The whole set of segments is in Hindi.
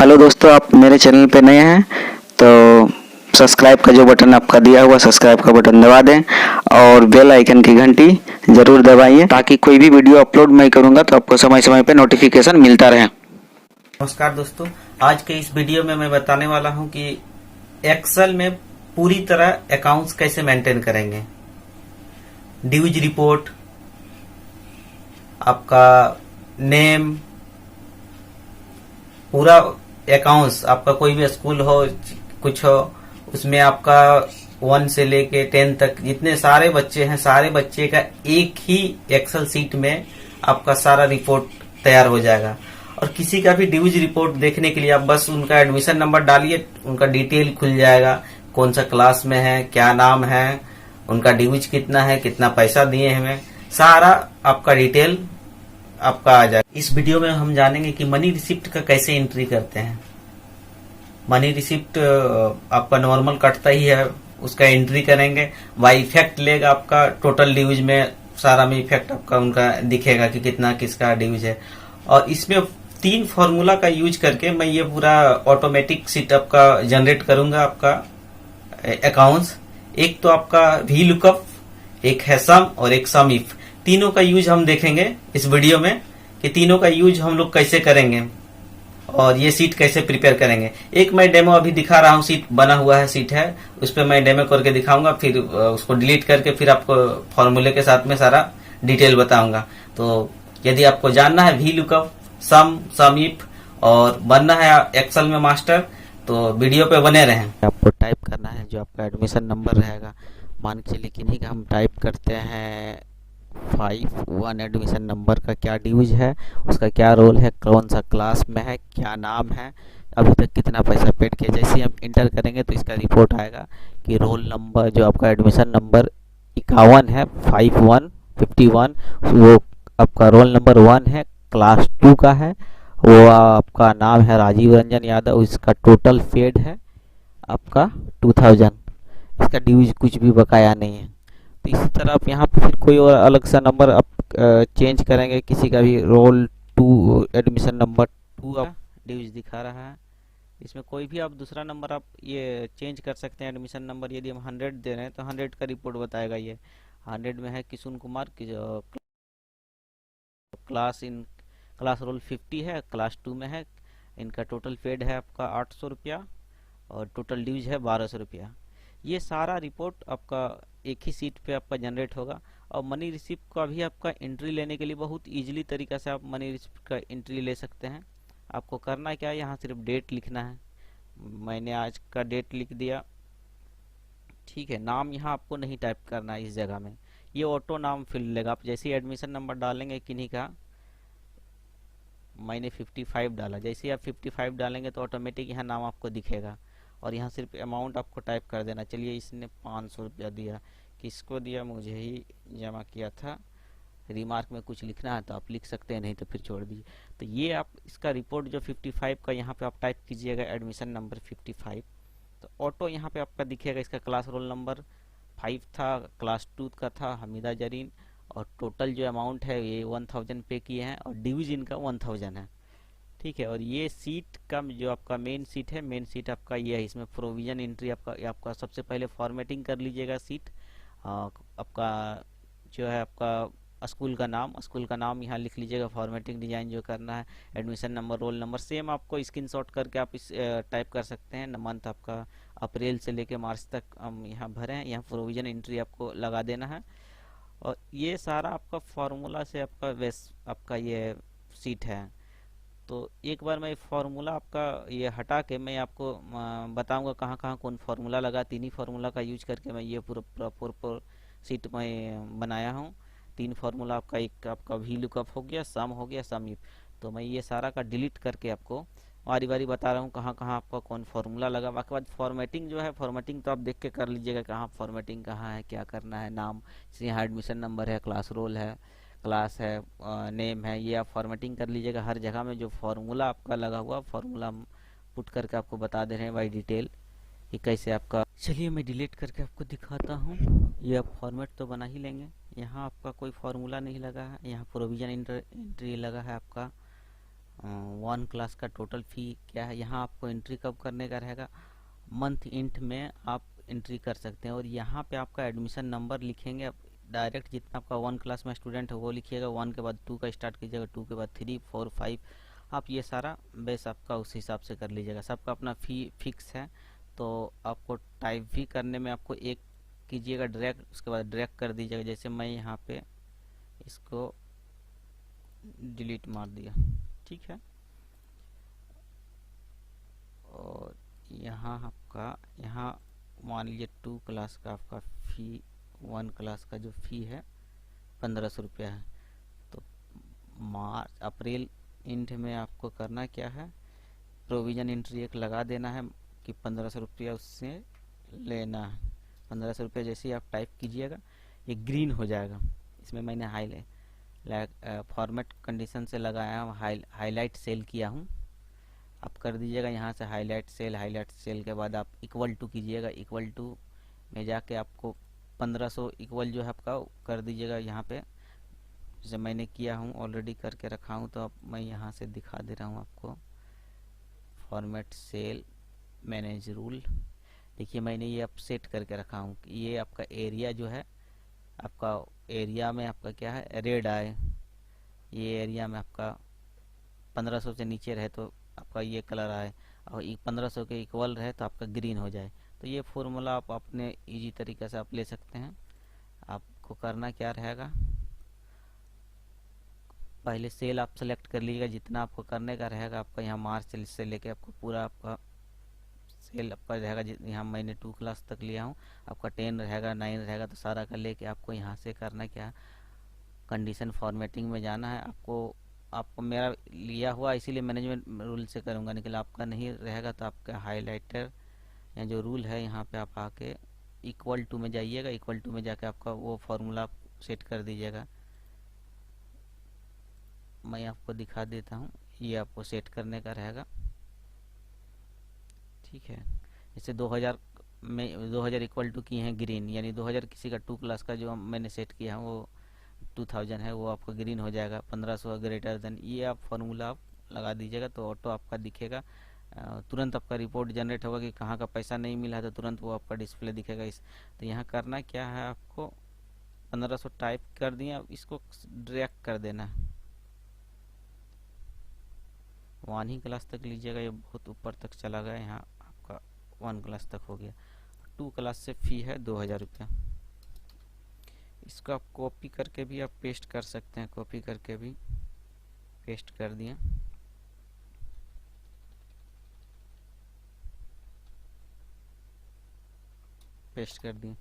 हेलो दोस्तों, आप मेरे चैनल पे नए हैं तो सब्सक्राइब का जो बटन आपका दिया हुआ सब्सक्राइब का बटन दबा दें और बेल आइकन की घंटी ज़रूर दबाइए ताकि कोई भी वीडियो अपलोड मैं करूँगा तो आपको समय समय पे नोटिफिकेशन मिलता रहे। नमस्कार दोस्तों, आज के इस वीडियो में मैं बताने वाला हूं कि एक्सेल में पूरी तरह अकाउंट्स कैसे मेंटेन करेंगे। ड्यूज रिपोर्ट, आपका नेम, पूरा अकाउंट्स, आपका कोई भी स्कूल हो कुछ हो उसमें आपका 1 से लेके 10 तक जितने सारे बच्चे हैं सारे बच्चे का एक ही एक्सेल सीट में आपका सारा रिपोर्ट तैयार हो जाएगा। और किसी का भी ड्यूज रिपोर्ट देखने के लिए आप बस उनका एडमिशन नंबर डालिए, उनका डिटेल खुल जाएगा, कौन सा क्लास में है, क्या नाम है, उनका ड्यूज कितना है, कितना पैसा दिए हमें, सारा आपका डिटेल आपका आ जाएगा। इस वीडियो में हम जानेंगे कि मनी रिसिप्ट का कैसे एंट्री करते हैं। मनी रिसिप्ट आपका नॉर्मल कटता ही है, उसका एंट्री करेंगे, बाय इफेक्ट लेगा आपका टोटल ड्यूज में, सारा में इफेक्ट आपका उनका दिखेगा कि कितना किसका ड्यूज है। और इसमें 3 फॉर्मूला का यूज करके मैं ये पूरा ऑटोमेटिक सीट आपका जनरेट करूंगा आपका अकाउंट्स। एक तो आपका वी लुकअप, एक है सम और एक सम इफ। तीनों का यूज हम देखेंगे इस वीडियो में कि तीनों का यूज हम लोग कैसे करेंगे और ये सीट कैसे प्रिपेयर करेंगे। एक मैं डेमो अभी दिखा रहा हूँ, सीट बना हुआ है, सीट है, उस पर मैं डेमो करके दिखाऊंगा, फिर उसको डिलीट करके फिर आपको फॉर्मूले के साथ में सारा डिटेल बताऊंगा। तो यदि आपको जानना है वी लुकअप, सम इफ और बनना है एक्सेल में मास्टर तो वीडियो पे बने रहें। आपको टाइप करना है जो आपका एडमिशन नंबर रहेगा, मान के चलिए किन्हीं का हम टाइप करते हैं 51 एडमिशन नंबर का क्या ड्यूज है, उसका क्या रोल है, कौन सा क्लास में है, क्या नाम है, अभी तक कितना पैसा पेड किया। जैसे ही हम इंटर करेंगे तो इसका रिपोर्ट आएगा कि रोल नंबर जो आपका एडमिशन नंबर 51 है, 51 वो आपका रोल नंबर 1 है, क्लास 2 का है, वो आपका नाम है राजीव रंजन यादव, इसका टोटल पेड है आपका 2000, इसका ड्यूज कुछ भी बकाया नहीं है। तो इसी तरह आप यहाँ पे फिर कोई और अलग सा नंबर आप चेंज करेंगे, किसी का भी रोल 2 एडमिशन नंबर 2 आप ड्यूज दिखा रहा है, इसमें कोई भी आप दूसरा नंबर आप ये चेंज कर सकते हैं। एडमिशन नंबर यदि हम 100 दे रहे हैं तो 100 का रिपोर्ट बताएगा। ये 100 में है किशुन कुमार की, जो क्लास रोल 50 है, क्लास 2 में है, इनका टोटल पेड है आपका 800 रुपया और टोटल ड्यूज है 1200 रुपया। ये सारा रिपोर्ट आपका एक ही सीट पे आपका जनरेट होगा। और मनी रिसिप्ट का भी आपका एंट्री लेने के लिए बहुत इजीली तरीका से आप मनी रिसिप्ट का एंट्री ले सकते हैं। आपको करना क्या है, यहाँ सिर्फ डेट लिखना है। मैंने आज का डेट लिख दिया, ठीक है। नाम यहाँ आपको नहीं टाइप करना है इस जगह में, ये ऑटो नाम फिल लेगा। आप जैसे ही एडमिशन नंबर डालेंगे किन्हीं का, मैंने 55 डाला, जैसे ही आप 55 डालेंगे तो ऑटोमेटिक यहाँ नाम आपको दिखेगा। और यहाँ सिर्फ अमाउंट आपको टाइप कर देना। चलिए इसने 500 रुपया दिया, किसको दिया, मुझे ही जमा किया था। रिमार्क में कुछ लिखना है तो आप लिख सकते हैं, नहीं तो फिर छोड़ दीजिए। तो ये आप इसका रिपोर्ट जो 55 का यहाँ पे आप टाइप कीजिएगा एडमिशन नंबर 55, तो ऑटो यहाँ पे आपका दिखेगा। इसका क्लास रोल नंबर 5 था, क्लास 2 का था हमीदा जरीन, और टोटल जो अमाउंट है ये 1000 पे किए हैं और ड्यूज इनका 1000 है, ठीक है। और ये सीट का जो आपका मेन सीट है, मेन सीट आपका ये है। इसमें प्रोविजन एंट्री आपका सबसे पहले फॉर्मेटिंग कर लीजिएगा सीट। आपका जो है आपका स्कूल का नाम यहाँ लिख लीजिएगा, फॉर्मेटिंग डिजाइन जो करना है, admission number, roll number same आपको स्क्रीनशॉट करके आप इस टाइप कर सकते हैं। मंथ आपका अप्रैल से लेके मार्च तक हम यहाँ भरे हैं, यहाँ प्रोविजन एंट्री आपको लगा देना है। और ये सारा आपका फार्मूला से आपका ये सीट है। तो एक बार मैं फार्मूला आपका ये हटा के मैं आपको बताऊंगा कहाँ कहाँ कौन फार्मूला लगा। 3 ही फार्मूला का यूज करके मैं ये पूरा प्रॉपर सीट में बनाया हूँ। 3 फार्मूला आपका, एक आपका वी लुकअप हो गया, सम हो गया, सम इफ। तो मैं ये सारा का डिलीट करके आपको बारी बारी बता रहा हूँ कहाँ कहाँ आपका कौन फार्मूला लगा। बाकी बाद फॉर्मेटिंग जो है, फॉर्मेटिंग तो आप देख के कर लीजिएगा कहाँ फॉर्मेटिंग कहाँ है, क्या करना है। नाम जैसे यहाँ एडमिशन नंबर है, क्लास रोल है, क्लास है, नेम है, ये आप फॉर्मेटिंग कर लीजिएगा। हर जगह में जो फार्मूला आपका लगा हुआ फार्मूला हम पुट करके आपको बता दे रहे हैं बाई डिटेल कि कैसे आपका। चलिए मैं डिलीट करके आपको दिखाता हूँ। ये आप फॉर्मेट तो बना ही लेंगे। यहाँ आपका कोई फार्मूला नहीं लगा है, यहाँ प्रोविजन एंट्री लगा है आपका वन क्लास का टोटल फ़ी क्या है। यहाँ आपको एंट्री कब करने का रहेगा, मंथ इंट में आप एंट्री कर सकते हैं। और यहाँ पे आपका एडमिशन नंबर लिखेंगे आप डायरेक्ट, जितना आपका वन क्लास में स्टूडेंट है वो लिखिएगा, वन के बाद टू का स्टार्ट कीजिएगा, टू के बाद थ्री फोर फाइव, आप ये सारा बेस आपका उस हिसाब से कर लीजिएगा। सबका अपना फ़ी फिक्स है। तो आपको टाइप भी करने में आपको एक कीजिएगा ड्रैग, उसके बाद ड्रैग कर दीजिएगा। जैसे मैं यहाँ पे इसको डिलीट मार दिया, ठीक है। और यहाँ आपका यहाँ मान लीजिए टू क्लास का आपका फ़ी, वन क्लास का जो फ़ी है 1500 रुपया है। तो मार्च अप्रैल इंट में आपको करना क्या है, प्रोविज़न एंट्री एक लगा देना है कि 1500 रुपया उससे लेना है। 1500 रुपया जैसे ही आप टाइप कीजिएगा ये ग्रीन हो जाएगा। इसमें मैंने फॉर्मेट कंडीशन से लगाया हूँ, हाईलाइट सेल किया हूँ। आप कर दीजिएगा यहाँ से हाईलाइट सेल के बाद आप इक्वल टू कीजिएगा, इक्वल टू में जाके आपको 1500 इक्वल जो है आपका कर दीजिएगा यहाँ पे, जैसे मैंने किया हूँ ऑलरेडी करके रखा हूँ। तो अब मैं यहाँ से दिखा दे रहा हूँ आपको, फॉर्मेट सेल मैनेज रूल। देखिए मैंने ये अब सेट करके रखा हूँ कि ये आपका एरिया जो है, आपका एरिया में आपका क्या है रेड आए, ये एरिया में आपका 1500 से नीचे रहे तो आपका ये कलर आए, और 1500 के इक्वल रहे तो आपका ग्रीन हो जाए। तो ये फॉर्मूला आप अपने इजी तरीके से आप ले सकते हैं। आपको करना क्या रहेगा, पहले सेल आप सेलेक्ट कर लीजिएगा जितना आपको करने का रहेगा। आपका यहाँ मार्च से लेके आपको पूरा आपका सेल आपका रहेगा, यहाँ मैंने 2 क्लास तक लिया हूँ, आपका 10 रहेगा 9 रहेगा, तो सारा का लेके आपको यहाँ से करना क्या है, कंडीशन फॉर्मेटिंग में जाना है। आपको मेरा लिया हुआ इसीलिए मैनेजमेंट रूल से करूँगा, निकल आपका नहीं रहेगा तो आपका हाईलाइटर या जो रूल है यहाँ पे आप आके इक्वल टू में जाइएगा, इक्वल टू में जाके आपका वो फार्मूला सेट कर दीजिएगा। मैं आपको दिखा देता हूँ, ये आपको सेट करने का रहेगा, ठीक है। जैसे 2000 में 2000 इक्वल टू किए हैं ग्रीन, यानी 2000 किसी का 2 क्लास का जो मैंने सेट किया है वो 2000 है, वो आपका ग्रीन हो जाएगा। 1500 ग्रेटर देन ये आप फार्मूला आप लगा दीजिएगा तो ऑटो आपका दिखेगा, तुरंत आपका रिपोर्ट जनरेट होगा कि कहाँ का पैसा नहीं मिला है, तो तुरंत वो आपका डिस्प्ले दिखेगा। इस तो यहाँ करना क्या है, आपको 1500 टाइप कर दिया, इसको ड्रैग कर देना है, 1 ही क्लास तक लीजिएगा, ये बहुत ऊपर तक चला गया, यहाँ आपका 1 क्लास तक हो गया। 2 क्लास से फ़ी है 2000 रुपया। इसको आप कॉपी करके भी आप पेस्ट कर सकते हैं, कॉपी करके भी पेस्ट कर दिया। पेस्ट कर दिए।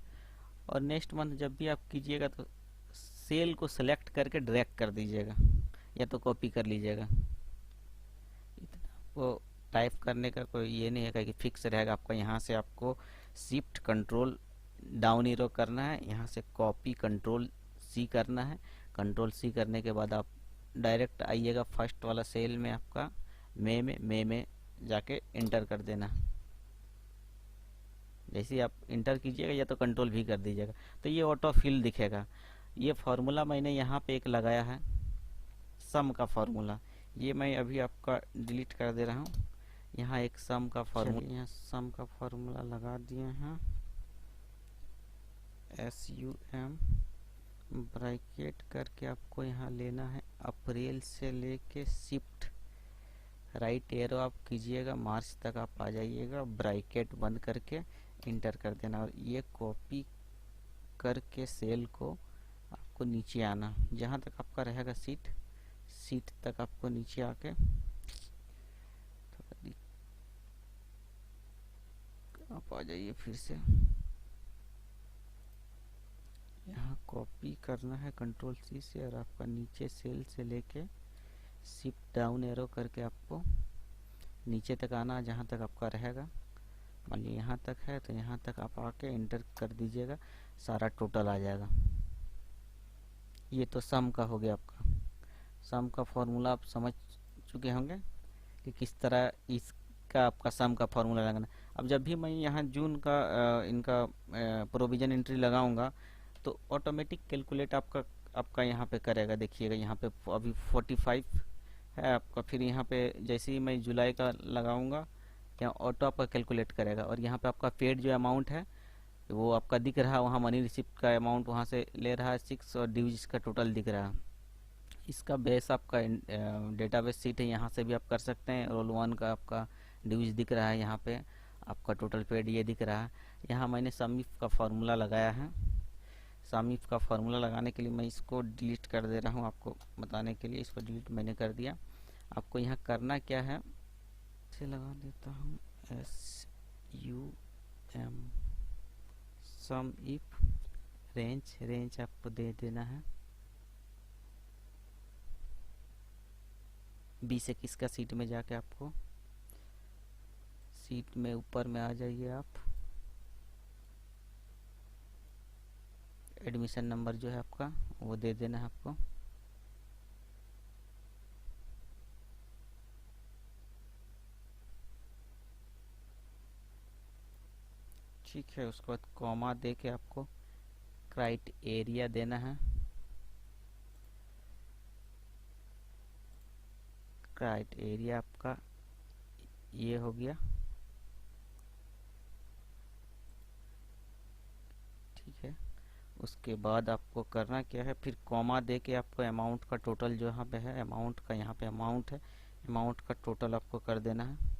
और नेक्स्ट मंथ जब भी आप कीजिएगा तो सेल को सेलेक्ट करके ड्रैग कर दीजिएगा, या तो कॉपी कर लीजिएगा। इतना आपको टाइप करने का कोई ये नहीं है कि फिक्स रहेगा। आपका यहाँ से आपको शिफ्ट कंट्रोल डाउन एरो करना है, यहाँ से कॉपी कंट्रोल सी करना है। कंट्रोल सी करने के बाद आप डायरेक्ट आइएगा फर्स्ट वाला सेल में, आपका मे में जाके इंटर कर देना। जैसे आप इंटर कीजिएगा या तो कंट्रोल भी कर दीजिएगा तो ये ऑटो फिल दिखेगा। ये फार्मूला मैंने यहाँ पे एक लगाया है, सम का फार्मूला, ये मैं अभी आपका डिलीट कर दे रहा हूँ। यहाँ एक सम का फार्मूला, यहाँ सम का फार्मूला लगा दिए हैं, SUM ब्रैकेट करके आपको यहाँ लेना है अप्रैल से लेके शिफ्ट राइट एरो आप कीजिएगा, मार्च तक आप आ जाइएगा, ब्रैकेट बंद करके इंटर कर देना। और ये कॉपी करके सेल को आपको नीचे आना, जहाँ तक आपका रहेगा सीट तक आपको नीचे आके आप आ जाइए फिर से। यहाँ कॉपी करना है कंट्रोल सी से, और आपका नीचे सेल से लेके शिफ्ट डाउन एरो करके आपको नीचे तक आना, जहाँ तक आपका रहेगा। मान लीजिए यहाँ तक है तो यहाँ तक आप आके इंटर कर दीजिएगा, सारा टोटल आ जाएगा। ये तो सम का हो गया आपका। सम का फॉर्मूला आप समझ चुके होंगे कि किस तरह इसका आपका सम का फॉर्मूला लगाना। अब जब भी मैं यहाँ जून का इनका प्रोविजन एंट्री लगाऊंगा तो ऑटोमेटिक कैलकुलेट आपका यहाँ पे करेगा। देखिएगा यहाँ पे अभी 45 है आपका। फिर यहाँ पे जैसे ही मैं जुलाई का लगाऊंगा, यहाँ ऑटो आपका कैलकुलेट करेगा, और यहाँ पे आपका पेड जो अमाउंट है वो आपका दिख रहा है, वहाँ मनी रिसिप्ट का अमाउंट वहाँ से ले रहा है 6, और ड्यूज का टोटल दिख रहा है। इसका बेस आपका डेटाबेस सीट है, यहाँ से भी आप कर सकते हैं। रोल 1 का आपका ड्यूज दिख रहा है, यहाँ पे आपका टोटल पेड ये दिख रहा है। यहाँ मैंने समीफ का फार्मूला लगाया है। समीफ का फार्मूला लगाने के लिए मैं इसको डिलीट कर दे रहा हूँ, आपको बताने के लिए इसको डिलीट मैंने कर दिया। आपको यहाँ करना क्या है, इसे लगा देता हूँ SUM सम इफ रेंज आपको दे देना है 20-21 का। सीट में जाके आपको सीट में ऊपर में आ जाइए आप, एडमिशन नंबर जो है आपका वो दे देना है आपको। ठीक है, उसके बाद कॉमा दे के आपको क्राइटेरिया देना है। क्राइटेरिया आपका ये हो गया। ठीक है, उसके बाद आपको करना क्या है, फिर कॉमा दे के आपको अमाउंट का टोटल जो यहाँ पे है, अमाउंट का यहाँ पे अमाउंट है, अमाउंट का टोटल आपको कर देना है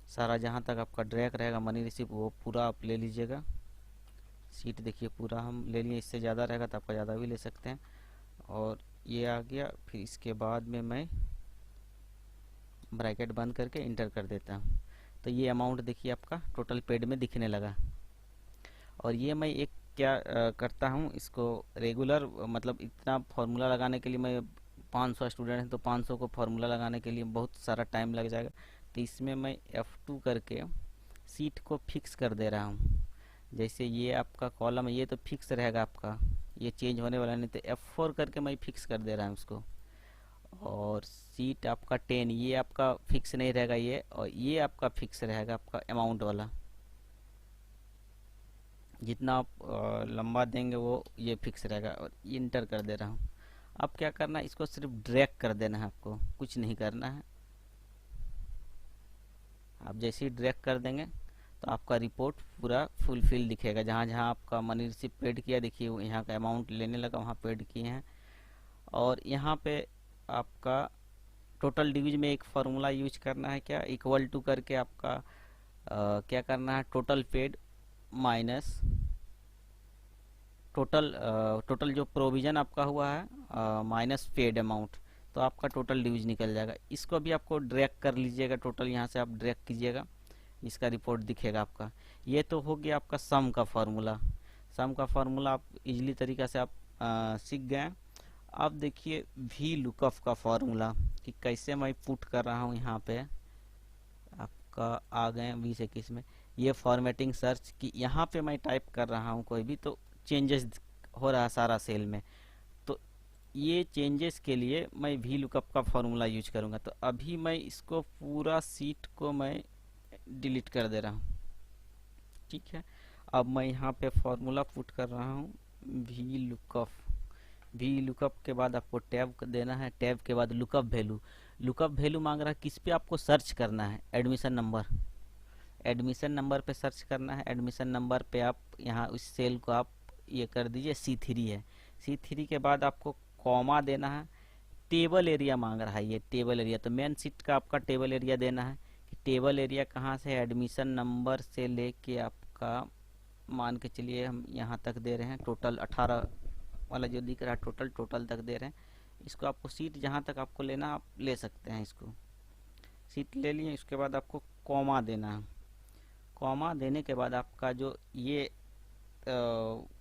सारा। जहाँ तक आपका ड्रैग रहेगा मनी रिसीव वो पूरा आप ले लीजिएगा। सीट देखिए पूरा हम ले लिए, इससे ज़्यादा रहेगा तो आपका ज़्यादा भी ले सकते हैं। और ये आ गया। फिर इसके बाद में मैं ब्रैकेट बंद करके इंटर कर देता हूँ, तो ये अमाउंट देखिए आपका टोटल पेड में दिखने लगा। और ये मैं एक क्या करता हूँ, इसको रेगुलर मतलब इतना फार्मूला लगाने के लिए मैं 500 स्टूडेंट हैं तो 500 को फार्मूला लगाने के लिए बहुत सारा टाइम लग जाएगा। तो इसमें मैं F2 करके सीट को फिक्स कर दे रहा हूँ। जैसे ये आपका कॉलम है, ये तो फिक्स रहेगा आपका, ये चेंज होने वाला नहीं। तो F4 करके मैं फिक्स कर दे रहा हूँ उसको। और सीट आपका 10 ये आपका फिक्स नहीं रहेगा ये, और ये आपका फिक्स रहेगा आपका अमाउंट वाला। जितना आप लंबा देंगे वो ये फिक्स रहेगा। और इंटर कर दे रहा हूँ। अब क्या करना है, इसको सिर्फ ड्रैग कर देना है, आपको कुछ नहीं करना है। आप जैसे ही ड्रैग कर देंगे तो आपका रिपोर्ट पूरा फुलफिल दिखेगा। जहाँ जहाँ आपका मनी रिसिप्ट पेड किया देखिए यहाँ का अमाउंट लेने लगा, वहाँ पेड किए हैं। और यहाँ पे आपका टोटल डिवीज में एक फार्मूला यूज करना है, क्या इक्वल टू करके आपका क्या करना है, टोटल पेड माइनस टोटल जो प्रोविज़न आपका हुआ है माइनस पेड अमाउंट, तो आपका टोटल ड्यूज निकल जाएगा। इसको भी आपको ड्रैग कर लीजिएगा, टोटल यहाँ से आप ड्रैग कीजिएगा, इसका रिपोर्ट दिखेगा आपका। ये तो हो गया आपका सम का फार्मूला। सम का फार्मूला आप इजीली तरीका से आप सीख गए। अब देखिए वी लुकअप का फार्मूला कि कैसे मैं पुट कर रहा हूँ। यहाँ पे आपका आ गए 20-21 में ये फॉर्मेटिंग सर्च कि यहाँ पे मैं टाइप कर रहा हूँ कोई भी तो चेंजेस हो रहा है सारा सेल में। तो ये चेंजेस के लिए मैं वी लुकअप का फार्मूला यूज करूँगा। तो अभी मैं इसको पूरा सीट को मैं डिलीट कर दे रहा हूँ। ठीक है, अब मैं यहाँ पे फार्मूला पुट कर रहा हूँ वी लुकअप। वी लुकअप के बाद आपको टैब देना है, टैब के बाद लुकअप वैल्यू। लुकअप वैल्यू मांग रहा है किस पे आपको सर्च करना है, एडमिशन नंबर। एडमिशन नंबर पे सर्च करना है। एडमिशन नंबर पे आप यहाँ उस सेल को आप ये कर दीजिए C3 है। C3 के बाद आपको कॉमा देना है। टेबल एरिया मांग रहा है ये टेबल एरिया, तो मेन सीट का आपका टेबल एरिया देना है कि टेबल एरिया कहाँ से है, एडमिशन नंबर से लेके आपका मान के चलिए हम यहाँ तक दे रहे हैं, टोटल 18 वाला जो दिख रहा है टोटल तक दे रहे हैं। इसको आपको सीट जहाँ तक आपको लेना आप ले सकते हैं। इसको सीट ले लिए, इसके बाद आपको कॉमा देना है। कॉमा देने के बाद आपका जो ये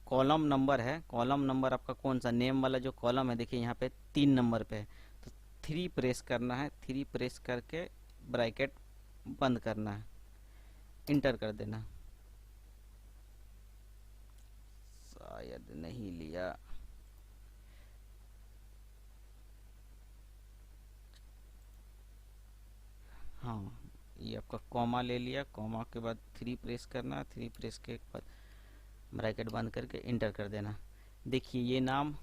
कॉलम नंबर है, कॉलम नंबर आपका कौन सा नेम वाला जो कॉलम है देखिए यहाँ पे 3 नंबर पे है, तो 3 प्रेस करना है। 3 प्रेस करके ब्रैकेट बंद करना है, इंटर कर देना। शायद नहीं लिया, हाँ ये आपका कॉमा ले लिया। कॉमा के बाद 3 प्रेस करना, 3 प्रेस के बाद ब्रैकेट बंद करके इंटर कर देना। देखिए ये नाम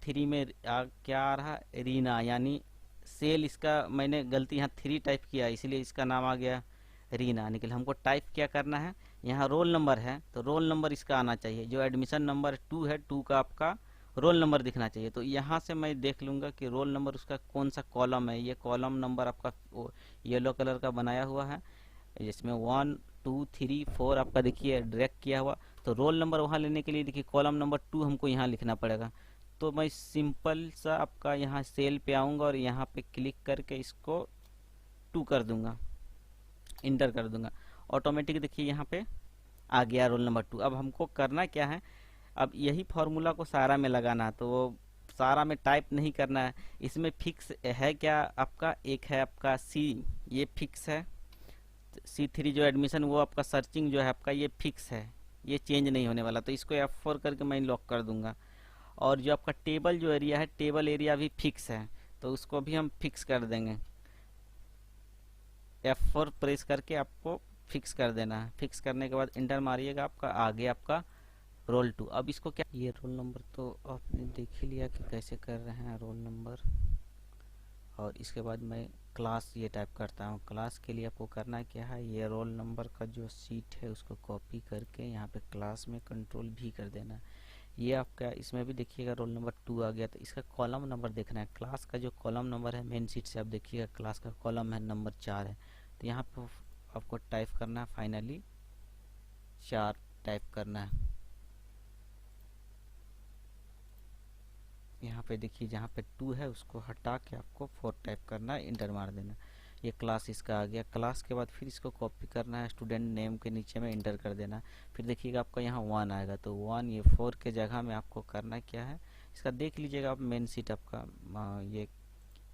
3 में क्या आ रहा है, रीना, यानी सेल इसका मैंने गलती यहाँ 3 टाइप किया, इसलिए इसका नाम आ गया रीना। निकल हमको टाइप क्या करना है, यहाँ रोल नंबर है तो रोल नंबर इसका आना चाहिए। जो एडमिशन नंबर 2 है, 2 का आपका रोल नंबर दिखना चाहिए। तो यहाँ से मैं देख लूँगा कि रोल नंबर उसका कौन सा कॉलम है। ये कॉलम नंबर आपका येलो कलर का बनाया हुआ है, जिसमें 1 2 3 4 आपका देखिए ड्रैग किया हुआ। तो रोल नंबर वहाँ लेने के लिए देखिए कॉलम नंबर 2 हमको यहाँ लिखना पड़ेगा। तो मैं सिंपल सा आपका यहाँ सेल पे आऊँगा और यहाँ पे क्लिक करके इसको 2 कर दूंगा, इंटर कर दूंगा। ऑटोमेटिक देखिए यहाँ पे आ गया रोल नंबर 2। अब हमको करना क्या है, अब यही फॉर्मूला को सारा में लगाना है। तो वो सारा में टाइप नहीं करना है, इसमें फिक्स है क्या आपका, एक है आपका सी, ये फिक्स है। C3 जो एडमिशन वो आपका सर्चिंग जो है आपका ये फिक्स है, ये चेंज नहीं होने वाला। तो इसको F4 करके मैं लॉक कर दूंगा। और जो आपका टेबल जो एरिया है, टेबल एरिया भी फिक्स है, तो उसको भी हम फिक्स कर देंगे। F4 प्रेस करके आपको फिक्स कर देना है। फिक्स करने के बाद इंटर मारिएगा, आपका आगे आपका रोल 2। अब इसको क्या, ये रोल नंबर तो आपने देख ही लिया कि कैसे कर रहे हैं रोल नंबर। और इसके बाद मैं क्लास ये टाइप करता हूँ। क्लास के लिए आपको करना क्या है, ये रोल नंबर का जो सीट है उसको कॉपी करके यहाँ पे क्लास में कंट्रोल भी कर देना है। ये आपका इसमें भी देखिएगा रोल नंबर 2 आ गया। तो इसका कॉलम नंबर देखना है, क्लास का जो कॉलम नंबर है मेन सीट से आप देखिएगा क्लास का कॉलम है नंबर 4 है। तो यहाँ पर आपको टाइप करना है फाइनली 4 टाइप करना है। यहाँ पे देखिए जहाँ पे 2 है उसको हटा के आपको 4 टाइप करना है, इंटर मार देना। ये क्लास इसका आ गया। क्लास के बाद फिर इसको कॉपी करना है, स्टूडेंट नेम के नीचे में इंटर कर देना। फिर देखिएगा आपका यहाँ 1 आएगा, तो 1 ये 4 के जगह में आपको करना क्या है, इसका देख लीजिएगा आप मेन सीट आपका ये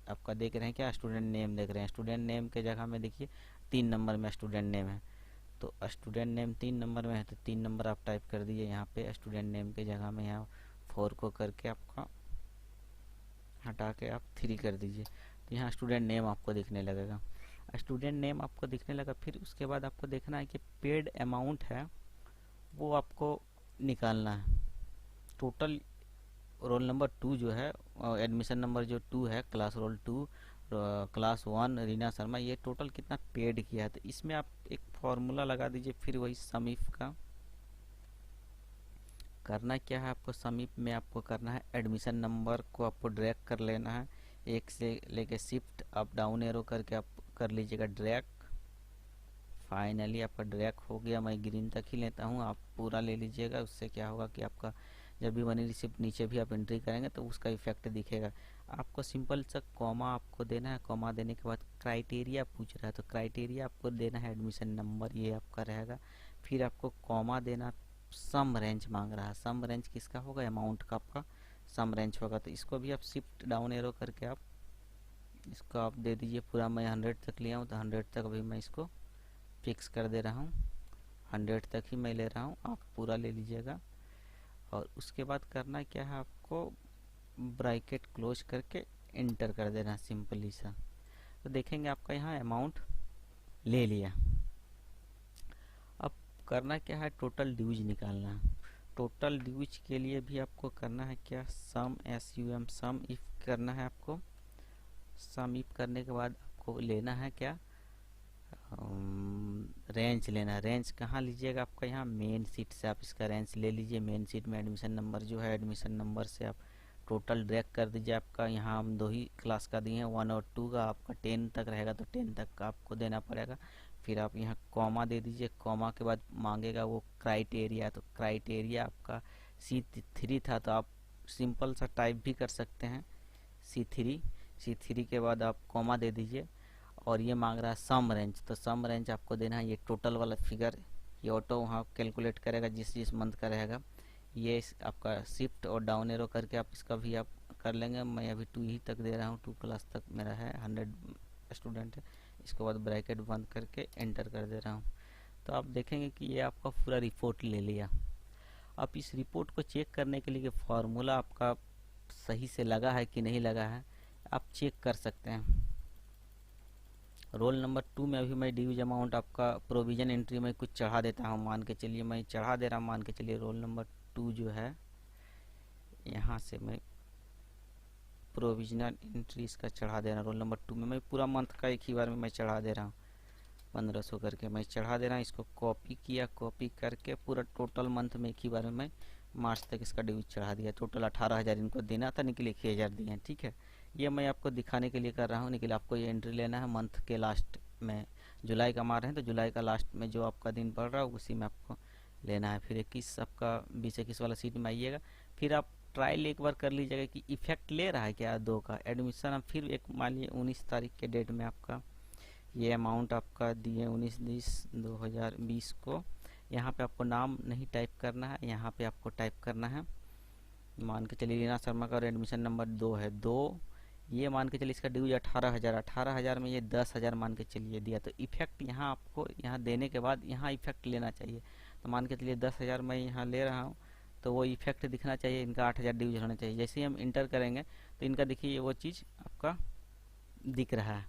आपका देख रहे हैं क्या, स्टूडेंट नेम देख रहे हैं। स्टूडेंट नेम के जगह में देखिए 3 नंबर में स्टूडेंट नेम है, तो स्टूडेंट नेम 3 नंबर में है तो 3 नंबर आप टाइप कर दीजिए यहाँ पे। स्टूडेंट नेम के जगह में यहाँ 4 को करके आपका हटा के आप 3 कर दीजिए। तो यहाँ स्टूडेंट नेम आपको दिखने लगेगा। स्टूडेंट नेम आपको दिखने लगा। फिर उसके बाद आपको देखना है कि पेड अमाउंट है वो आपको निकालना है। टोटल रोल नंबर 2 जो है, एडमिशन नंबर जो 2 है, class role 2 class 1 Reena Sharma, ये टोटल कितना पेड किया है। तो इसमें आप एक फॉर्मूला लगा दीजिए। फिर वही समीप का करना क्या है आपको, समीप में आपको करना है एडमिशन नंबर को आपको ड्रैग कर लेना है, एक से लेके शिफ्ट अप डाउन एरो करके आप कर लीजिएगा ड्रैग। फाइनली आपका ड्रैग हो गया। मैं ग्रीन तक ही लेता हूँ, आप पूरा ले लीजिएगा। उससे क्या होगा कि आपका जब भी मनी रिसिप्ट नीचे भी आप एंट्री करेंगे तो उसका इफेक्ट दिखेगा। आपको सिंपल सा कॉमा आपको देना है। कॉमा देने के बाद क्राइटेरिया पूछ रहा है, तो क्राइटेरिया आपको देना है एडमिशन नंबर, ये आपका रहेगा। फिर आपको कॉमा देना, सम रेंज मांग रहा है। सम रेंज किसका होगा, अमाउंट का आपका सम रेंज होगा। तो इसको भी आप शिफ्ट डाउन एरो करके आप इसको आप दे दीजिए पूरा। मैं 100 तक लिया हूँ तो 100 तक अभी मैं इसको फिक्स कर दे रहा हूँ। 100 तक ही मैं ले रहा हूँ, आप पूरा ले लीजिएगा। और उसके बाद करना क्या है, आपको ब्रैकेट क्लोज करके इंटर कर देना सिंपली सा। तो देखेंगे आपका यहाँ अमाउंट ले लिया। अब करना क्या है, टोटल ड्यूज निकालना है। टोटल ड्यूज के लिए भी आपको करना है क्या, सम SUM सम इफ करना है आपको। सम इफ करने के बाद आपको लेना है क्या, रेंज लेना है। रेंज कहाँ लीजिएगा, आपका यहाँ मेन सीट से आप इसका रेंज ले लीजिए। मेन सीट में एडमिशन नंबर जो है, एडमिशन नंबर से आप टोटल ड्रैग कर दीजिए। आपका यहाँ हम 2 ही क्लास का दिए हैं, 1 और 2 का। आपका 10 तक रहेगा तो 10 तक का आपको देना पड़ेगा। फिर आप यहाँ कॉमा दे दीजिए। कॉमा के बाद मांगेगा वो क्राइटेरिया, तो क्राइटेरिया आपका C3 था, तो आप सिंपल सा टाइप भी कर सकते हैं C3 के बाद आप कॉमा दे दीजिए। और ये मांग रहा है सम रेंज, तो सम रेंज आपको देना है ये टोटल वाला फिगर। ये ऑटो वहाँ कैलकुलेट करेगा जिस मंथ का रहेगा। ये आपका शिफ्ट और डाउन एरो करके आप इसका भी आप कर लेंगे। मैं अभी 2 ही तक दे रहा हूँ, 2 क्लास तक मेरा है, 100 स्टूडेंट है। इसके बाद ब्रैकेट बंद करके एंटर कर दे रहा हूँ। तो आप देखेंगे कि ये आपका पूरा रिपोर्ट ले लिया। अब इस रिपोर्ट को चेक करने के लिए फॉर्मूला आपका सही से लगा है कि नहीं लगा है, आप चेक कर सकते हैं। रोल नंबर 2 में अभी मैं ड्यूज अमाउंट आपका प्रोविज़न एंट्री में कुछ चढ़ा देता हूँ। मान के चलिए मैं चढ़ा दे रहा हूँ, मान के चलिए रोल नंबर 2 जो है यहाँ से मैं प्रोविजनल एंट्री इसका चढ़ा दे रहा हूँ। रोल नंबर 2 में मैं पूरा मंथ का एक ही बार में मैं चढ़ा दे रहा हूँ, 1500 करके मैं चढ़ा दे रहा हूँ। इसको कॉपी किया, कॉपी करके पूरा टोटल मंथ में एक ही बार में मैं मार्च तक इसका ड्यूज चढ़ा दिया। टोटल 18,000 इनको देना था, निकले 1,000 दिए हैं। ठीक है, ये मैं आपको दिखाने के लिए कर रहा हूँ। निकले आपको ये एंट्री लेना है मंथ के लास्ट में। जुलाई का मार रहे हैं तो जुलाई का लास्ट में जो आपका दिन पड़ रहा है उसी में आपको लेना है। फिर 21 आपका 20-21 वाला सीट में आइएगा। फिर आप ट्रायल एक बार कर लीजिएगा कि इफेक्ट ले रहा है क्या 2 का एडमिशन। हम फिर एक मान लीजिए 19 तारीख के डेट में आपका ये अमाउंट आपका दिए 19/10/2020 को। यहाँ पे आपको नाम नहीं टाइप करना है, यहाँ पे आपको टाइप करना है, मान के चलिए रीना शर्मा का और एडमिशन नंबर 2 है 2। ये मान के चलिए इसका ड्यूज 18,000 में ये 10,000 मान के चलिए दिया। तो इफेक्ट यहाँ आपको यहाँ देने के बाद यहाँ इफेक्ट लेना चाहिए। तो मान के चलिए 10,000 मैं यहाँ ले रहा हूँ तो वो इफेक्ट दिखना चाहिए, इनका 8,000 ड्यूज होना चाहिए। जैसे ही हम इंटर करेंगे तो इनका देखिए वो चीज़ आपका दिख रहा है,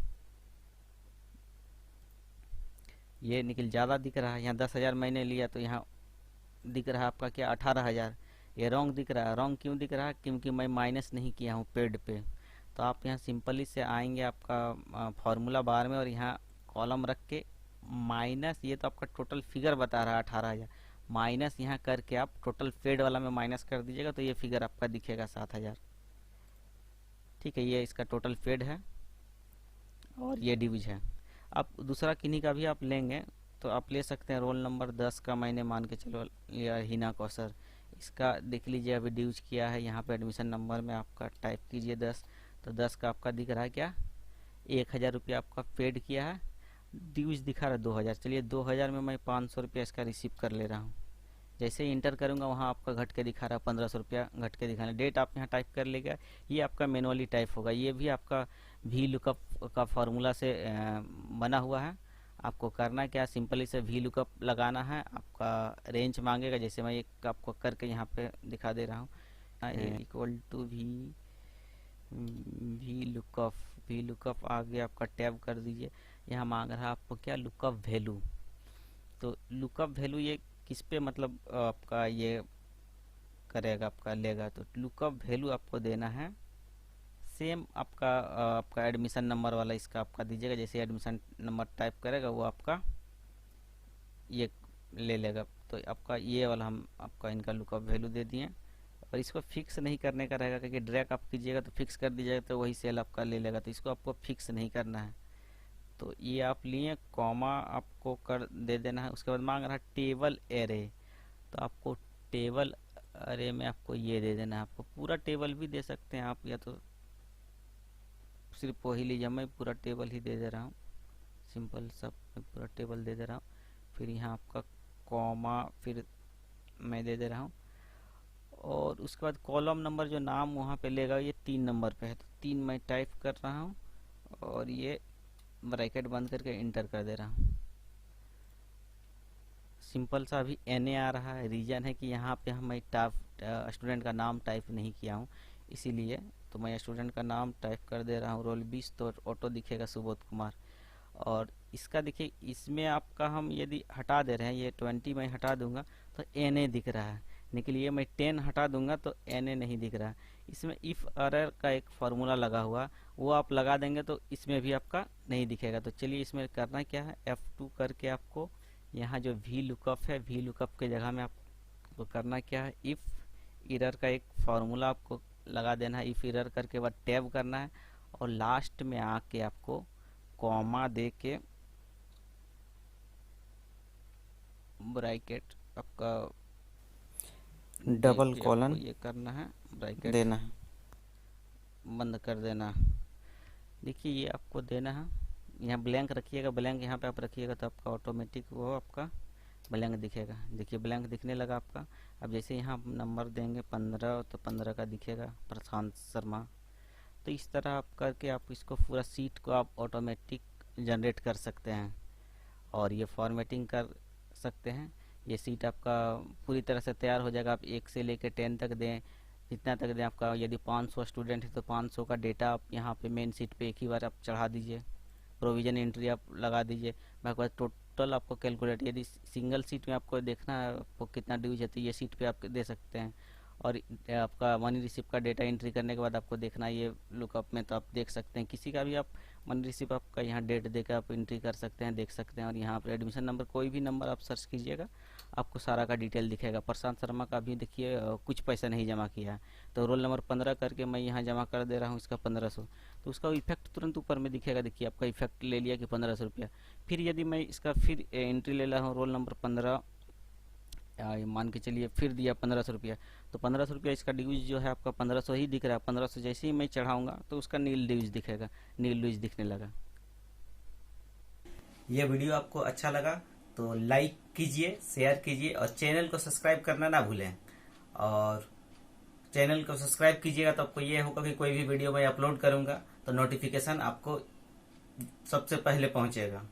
ये निकल ज़्यादा दिख रहा है। यहाँ 10,000 मैंने लिया तो यहाँ दिख रहा है आपका क्या 18,000। ये रॉन्ग दिख रहा है। रॉन्ग क्यों दिख रहा है? क्योंकि मैं माइनस नहीं किया हूँ पेड पे। तो आप यहाँ सिंपली से आएंगे आपका फार्मूला बार में और यहाँ कॉलम रख के माइनस, ये तो आपका टोटल फिगर बता रहा है 18,000, माइनस यहाँ करके आप टोटल पेड वाला में माइनस कर दीजिएगा तो ये फिगर आपका दिखेगा 7,000। ठीक है, ये इसका टोटल पेड है और ये ड्यूज है। आप दूसरा किन्हीं का भी आप लेंगे तो आप ले सकते हैं। रोल नंबर 10 का मैंने मान के चलो लिया हिना कौसर, इसका देख लीजिए अभी ड्यूज किया है। यहाँ पे एडमिशन नंबर में आपका टाइप कीजिए 10, तो 10 का आपका दिख रहा है क्या 1,000 रुपया आपका पेड किया है, ड्यूज दिखा रहा है 2,000। चलिए 2,000 में मैं 500 रुपया इसका रिसीव कर ले रहा हूँ। जैसे ही इंटर करूँगा वहाँ आपका घट के दिखा रहा है 1,500 रुपया घट के दिखाना। डेट आप यहाँ टाइप कर लेगा, ये आपका मैनुअली टाइप होगा। ये भी आपका वी लुकअप का फार्मूला से बना हुआ है। आपको करना क्या, सिंपली से वी लुकअप लगाना है। आपका रेंज मांगेगा, जैसे मैं एक आपको करके यहाँ पे दिखा दे रहा हूँ, इक्वल टू वी लुकअप आगे आपका टैब कर दीजिए। यहाँ मांग रहा है आपको क्या लुकअप वैल्यू। तो लुकअप वैल्यू ये किस पे मतलब आपका ये करेगा, आपका लेगा। तो लुकअप वैल्यू आपको देना है सेम आपका एडमिशन नंबर वाला इसका आपका दीजिएगा। जैसे एडमिशन नंबर टाइप करेगा वो आपका ये ले लेगा। तो आपका ये वाला हम आपका इनका लुकअप वैल्यू दे दिए। और इसको फिक्स नहीं करने का रहेगा, क्योंकि ड्रैग आप कीजिएगा तो फिक्स कर दीजिएगा तो वही सेल आपका ले लेगा। तो इसको आपको फिक्स नहीं करना है। तो ये आप लिए, कॉमा आपको कर दे देना है। उसके बाद मांग रहा है टेबल एरे, तो आपको टेबल एरे में आपको ये दे देना है। आपको पूरा टेबल भी दे सकते हैं आप, या तो सिर्फ वही लीजिए। मैं पूरा टेबल ही दे दे रहा हूँ, सिंपल सब मैं पूरा टेबल दे दे रहा हूँ। फिर यहाँ आपका कॉमा फिर मैं दे दे रहा हूँ। और उसके बाद कॉलम नंबर जो नाम वहाँ पे लेगा ये 3 नंबर पे है, तो 3 मैं टाइप कर रहा हूँ और ये ब्रैकेट बंद करके इंटर कर दे रहा हूँ। सिंपल सा अभी NA आ रहा है। रीज़न है कि यहाँ पे मैं स्टूडेंट का नाम टाइप नहीं किया हूँ, इसीलिए। तो मैं स्टूडेंट का नाम टाइप कर दे रहा हूँ रोल 20, तो ऑटो दिखेगा सुबोध कुमार। और इसका देखिए इसमें आपका हम यदि हटा दे रहे हैं, ये 20 मैं हटा दूंगा तो NA दिख रहा है। निकलिए मैं 10 हटा दूंगा तो NA नहीं दिख रहा है। इसमें इफ़ एरर का एक फार्मूला लगा हुआ, वो आप लगा देंगे तो इसमें भी आपका नहीं दिखेगा। तो चलिए इसमें करना क्या है, F2 करके आपको यहाँ जो वी लुकअप है, वी लुकअप के जगह में आपको करना क्या है, इफ़ एरर का एक फार्मूला आपको लगा देना है। इफ़ एरर करके बाद टैब करना है और लास्ट में आके आपको कॉमा दे के ब्रैकेट आपका डबल कॉलन ये करना है, ब्रैकेट देना है, बंद कर देना। देखिए ये आपको देना है, यहाँ ब्लैंक रखिएगा, ब्लैंक यहाँ पे आप रखिएगा तो आपका ऑटोमेटिक वो आपका ब्लैंक दिखेगा। देखिए ब्लैंक दिखने लगा आपका। अब जैसे यहाँ नंबर देंगे 15 तो 15 का दिखेगा प्रशांत शर्मा। तो इस तरह आप करके आप इसको पूरा सीट को आप ऑटोमेटिक जनरेट कर सकते हैं और ये फॉर्मेटिंग कर सकते हैं। ये सीट आपका पूरी तरह से तैयार हो जाएगा। आप 1 से लेकर 10 तक दें, जितना तक दें। आपका यदि 500 स्टूडेंट है तो 500 का डेटा आप यहाँ पे मेन सीट पे एक ही बार आप चढ़ा दीजिए। प्रोविजन एंट्री आप लगा दीजिए। मैं आपको टोटल आपको कैलकुलेट, यदि सिंगल सीट में आपको देखना है आपको कितना ड्यूज है तो ये सीट पे आप दे सकते हैं। और आपका मनी रिसिप्ट का डेटा एंट्री करने के बाद आपको देखना है ये लुकअप में, तो आप देख सकते हैं किसी का भी आप मनी रिसिप्ट आपका यहाँ डेट देकर आप एंट्री कर सकते हैं, देख सकते हैं। और यहाँ पर एडमिशन नंबर, कोई भी नंबर आप सर्च कीजिएगा आपको सारा का डिटेल दिखेगा। प्रशांत शर्मा का भी देखिए कुछ पैसा नहीं जमा किया है, तो रोल नंबर 15 करके मैं यहाँ जमा कर दे रहा हूँ इसका 1500, तो उसका इफेक्ट तुरंत ऊपर में दिखेगा। देखिए आपका इफेक्ट ले लिया कि 1500 रुपया। फिर यदि मैं इसका फिर एंट्री ले रहा हूँ रोल नंबर 15, मान के चलिए फिर दिया 1500 रुपया, तो 1500 रुपया इसका ड्यूज जो है आपका 1500 ही दिख रहा है। 1500 जैसे ही मैं चढ़ाऊंगा तो उसका नील ड्यूज दिखेगा, नील ड्यूज दिखने लगा। ये वीडियो आपको अच्छा लगा तो लाइक कीजिए, शेयर कीजिए और चैनल को सब्सक्राइब करना ना भूलें। और चैनल को सब्सक्राइब कीजिएगा तो आपको ये होगा कि कोई भी वीडियो मैं अपलोड करूंगा तो नोटिफिकेशन आपको सबसे पहले पहुंचेगा।